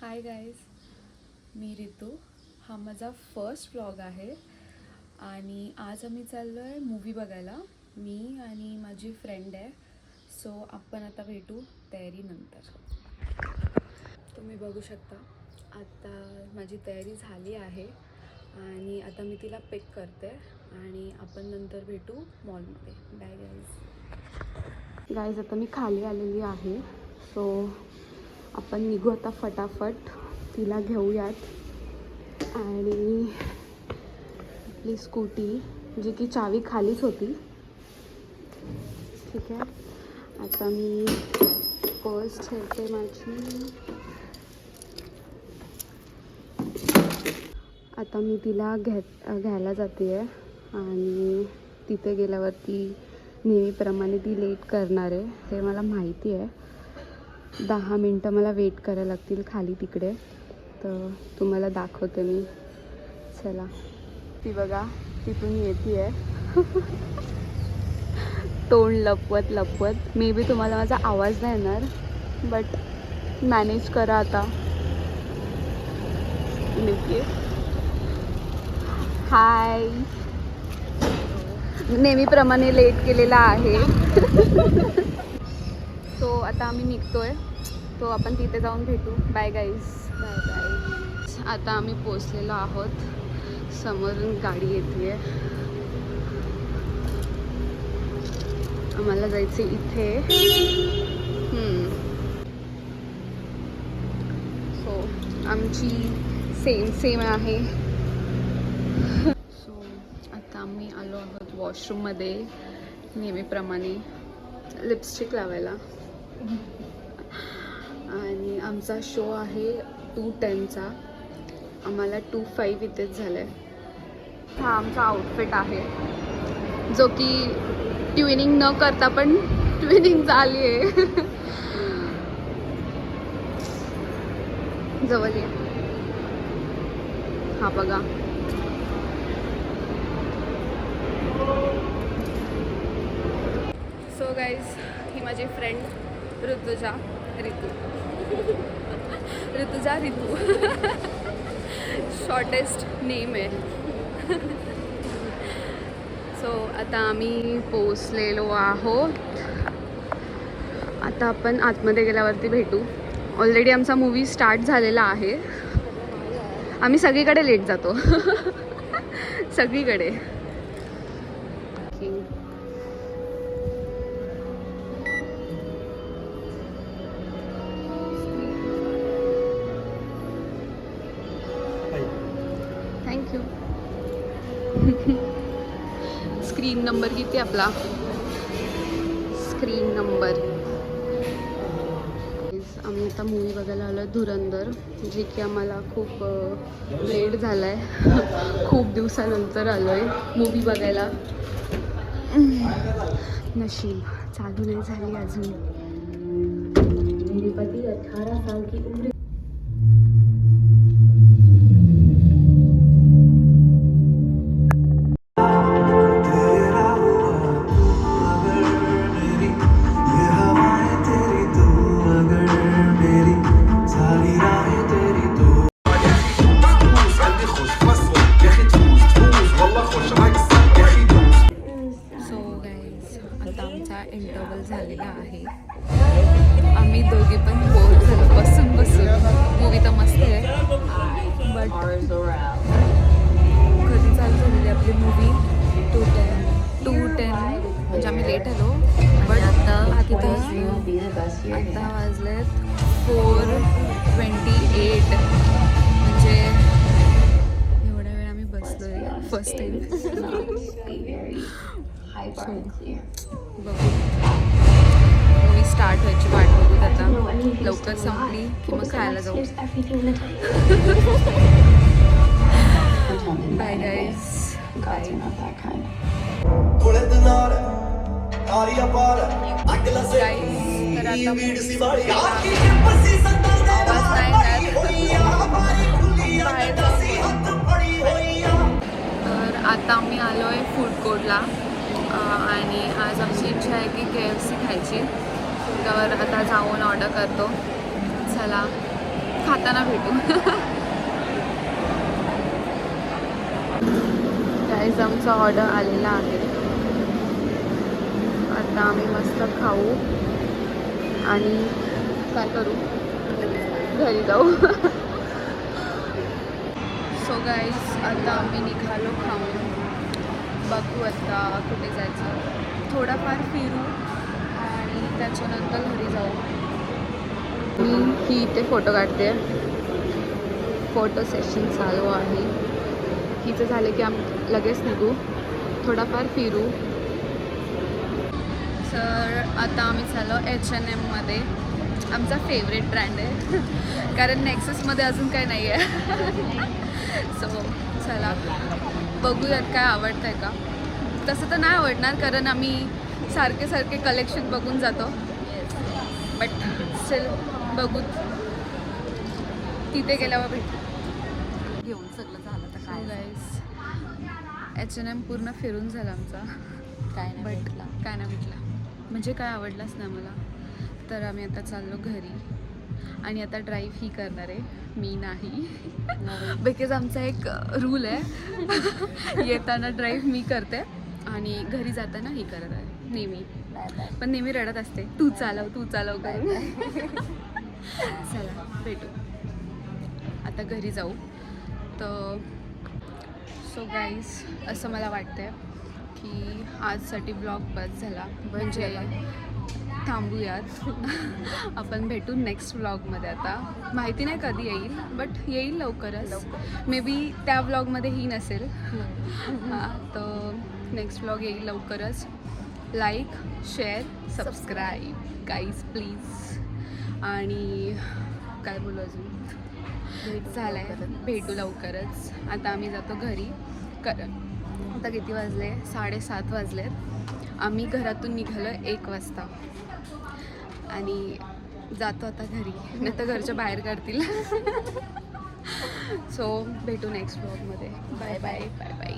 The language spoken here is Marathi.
हाय गाईज, मी रितू. हा माझा फर्स्ट व्लॉग आहे आणि आज आम्ही चाललो आहे मूवी बघायला. मी आणि माझी फ्रेंड आहे. सो आपण आता भेटू तयारीनंतर. तुम्ही बघू शकता आता माझी तयारी झाली आहे आणि आता मी तिला पिक करते आणि आपण नंतर भेटू मॉलमध्ये. बाय गाईज, आता मी खाली आलेली आहे. सो आपण निघू आता फटाफट, तिला घेऊयात. आणि आपली स्कूटी जी की चावी खालीच होती. ठीक आहे, आता मी पर्स ठेवते माझी. आता मी तिला घ्यायला जाते आहे आणि तिथे गेल्यावरती नेहमीप्रमाणे ती लेट करणार आहे हे मला माहिती आहे. 10 मिनटं मला वेट करायला लागतील खाली तिकडे. तर तुम्हाला दाखवते मी. चला, ती बघा तिथून येते आहे. तोंड लपवत लपवत. मे बी तुम्हाला माझा आवाज नाही येणार, बट मॅनेज करा आता. नक्की. हाय, नेहमीप्रमाणे लेट केलेला आहे. सो आता आम्ही निघतोय, तो आपण तिथे जाऊन भेटू. Bye guys. Bye bye. आता आम्ही पोचलेलो आहोत. समोरून गाडी येते. आम्हाला जायचे इथे. सो आमची सेम आहे. सो आता आम्ही आलो आहोत वॉशरूममध्ये नेहमीप्रमाणे लिपस्टिक लावायला. आणि आमचा शो आहे 2:10चा. आम्हाला 2:05 इथेच झालं आहे. हा आमचा आउटफिट आहे, जो की ट्विनिंग न करता पण ट्विनिंग झाली आहे. जवळ ये. हा बघा. सो गाईज, ही माझी friend Rutuja. Ritu shortest name आहे. सो आता आम्ही पोचलेलो आहोत. आता आपण आतमध्ये गेल्यावरती भेटू. ऑलरेडी आमचा मूवी स्टार्ट झालेला आहे. आम्ही सगळीकडे लेट जातो. सगळीकडे. थँक्यू. स्क्रीन नंबर किती आपला? Screen number. आम्ही आता मूवी बघायला आलो धुरंधर, जे की आम्हाला खूप लेट झाला आहे. खूप दिवसानंतर आलो आहे मूवी बघायला. नशीब चालू नाही झाली अजून. मेरे पति 18 साल की उम्र. इंटरवल झालेला आहे. आम्ही दोघे पण बोर झालो बसून मूवी तर मस्त आहे, बट कधी चालू झालेली आपली मूवी 2:10 म्हणजे आम्ही लेट आलो. बट आता वाजलेत 4:28. म्हणजे एवढ्या वेळ आम्ही बसलोय फर्स्ट टाइम. बघू, मूवी स्टार्ट व्हायची वाट बघू. आता लवकर संपली की मग खायला जाऊ. Bye guys. बाय. तर आता तर आता आम्ही आलो आहे फूड कोर्टला. आणि आज आमची इच्छा आहे की KFC खायची. तर आता जाऊन ऑर्डर करतो. चला खाताना भेटू. गाईज आमचा ऑर्डर आलेला आहे. आता आम्ही मस्त खाऊ आणि काय करू, घरी जाऊ. सो गाईज आता आम्ही निघालो खाऊन. बघू आता कुठे जायचं, थोडाफार फिरू आणि त्याच्यानंतर घरी जाऊ. मी ही इथे फोटो काढते. फोटो सेशन चालू आहे. हिचं झालं की आम्ही लगेच निघू, थोडाफार फिरू. तर आता आम्ही चाललो H&Mमध्ये. आमचा फेवरेट ब्रँड आहे कारण नेक्ससमध्ये अजून काही नाही आहे. सो चला बघूयात काय आवडतं आहे का. तसं तर नाही आवडणार कारण आम्ही सारखे सारखे कलेक्शन बघून जातो, बट स्टील बघू, तिथे गेल्यावर भेटू. घेऊन सगळं झालं तर काय गाईस H&M पूर्ण फिरून झाला आमचा, काय नाही बट भेटला. काय नाही भेटला, म्हणजे काय आवडलाच नाही मला. तर आम्ही आता चाललो घरी आणि आता ड्राईव्ह ही करणार आहे, मी नाही. बिकॉज आमचा एक रूल आहे, येताना ड्राईव्ह मी करते आणि घरी जाताना ही करत आहे नेहमी. पण नेहमी रडत असते, तू चालव तू चालव करून. चला भेटू, आता घरी जाऊ. तर सो गाईज असं मला वाटतंय की आजसाठी ब्लॉग बस झाला, म्हणजे थांबूयात. आपण भेटू नेक्स्ट व्लॉगमध्ये. आता माहिती नाही कधी येईल, बट येईल लवकरच. मे बी त्या व्लॉगमध्ये ही नसेल. हां, तर नेक्स्ट व्लॉग येईल लवकरच. Like, share, subscribe guys please. आणि काय बोलू अजून, झालं आहे, भेटू लवकरच. आता आम्ही जातो घरी. आता किती वाजले, 7:30 वाजलेत. आम्ही घरातून निघालो 1 वाजता आणि जातो आता घरी, नाही तर घरच्या बाहेर काढतील. सो भेटू नेक्स्ट व्लॉगमध्ये. Bye bye bye bye.